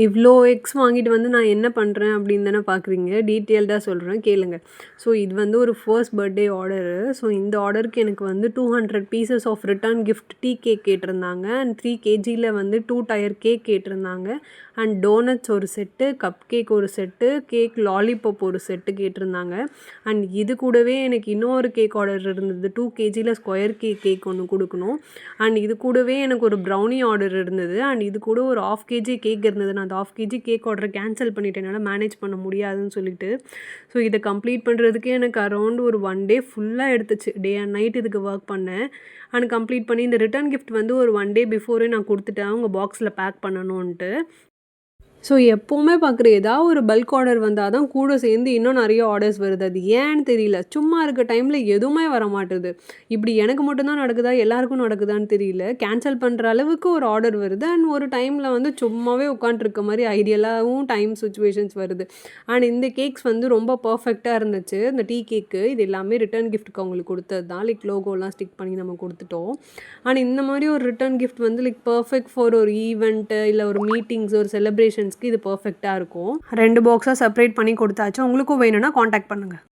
இவ்ளோ எக்ஸ் வாங்கிட்டு வந்து நான் என்ன பண்ணுறேன் அப்படின்னு தானே பார்க்குறீங்க. டீட்டெயில்டாக சொல்கிறேன் கேளுங்க. ஸோ இது வந்து ஒரு ஃபர்ஸ்ட் பர்த்டே ஆர்டரு. ஸோ இந்த ஆர்டருக்கு எனக்கு வந்து 200 pieces of return gift tea cake கேட்டிருந்தாங்க. அண்ட் 3 கேஜியில் வந்து 2 டயர் கேக் கேட்டிருந்தாங்க. அண்ட் டோனட்ஸ் ஒரு செட்டு, கப் கேக் ஒரு செட்டு, கேக் லாலிபாப் ஒரு செட்டு கேட்டிருந்தாங்க. அண்ட் இது கூடவே எனக்கு இன்னொரு கேக் ஆர்டர் இருந்தது. 2 கேஜியில் ஸ்கொயர் கேக் ஒன்று கொடுக்கணும். அண்ட் இது கூடவே எனக்கு ஒரு ப்ரௌனி ஆர்டர் இருந்தது. அண்ட் இது கூட ஒரு 1/2 கேஜி கேக் இருந்தது. நான் அந்த 1/2 கேஜி கேக் ஆர்டரை கேன்சல் பண்ணிட்டேன். என்னால் மேனேஜ் பண்ண முடியாதுன்னு சொல்லிட்டு. ஸோ இதை கம்ப்ளீட் பண்ணுறதுக்கே எனக்கு அரௌண்ட் ஒரு 1 டே ஃபுல்லாக எடுத்துச்சு. டே அண்ட் நைட் இதுக்கு ஒர்க் பண்ணேன். அண்ட் கம்ப்ளீட் பண்ணி இந்த ரிட்டர்ன் கிஃப்ட் வந்து ஒரு 1 டே பிஃபோரே நான் கொடுத்துட்டேன். அவங்க பாக்ஸில் பேக் பண்ணணுன்ட்டு. ஸோ எப்போவுமே பார்க்குற ஏதாவது ஒரு பல்க் ஆர்டர் வந்தால் தான் கூட சேர்ந்து இன்னும் நிறைய ஆர்டர்ஸ் வருது. அது ஏன்னு தெரியல. சும்மா இருக்க டைமில் எதுவுமே வர மாட்டுது. இப்படி எனக்கு மட்டும் தான் நடக்குதா, எல்லாருக்கும் நடக்குதான்னு தெரியல. கேன்சல் பண்ணுற அளவுக்கு ஒரு ஆர்டர் வருது. அண்ட் ஒரு டைமில் வந்து சும்மாவே உட்காண்ட்ருக்க மாதிரி ஐடியலாகவும் டைம் சுச்சுவேஷன்ஸ் வருது. அண்ட் இந்த கேக்ஸ் வந்து ரொம்ப பர்ஃபெக்டாக இருந்துச்சு. இந்த டீ கேக்கு இது எல்லாமே ரிட்டர்ன் கிஃப்ட்டுக்கு அவங்களுக்கு கொடுத்தது தான். லைக் லோகோலாம் ஸ்டிக் பண்ணி நம்ம கொடுத்துட்டோம். அண்ட் இந்த மாதிரி ஒரு ரிட்டர்ன் கிஃப்ட் வந்து லைக் பர்ஃபெக்ட் ஃபார் ஒரு ஈவெண்ட்டு இல்லை ஒரு மீட்டிங்ஸ் ஒரு செலிப்ரேஷன்ஸ்க்கு இது பர்ஃபெக்டாக இருக்கும். 2 பாக்ஸாக செப்பரேட் பண்ணி கொடுத்தாச்சு. உங்களுக்கும் வேணும்னா காண்டாக்ட் பண்ணுங்கள்.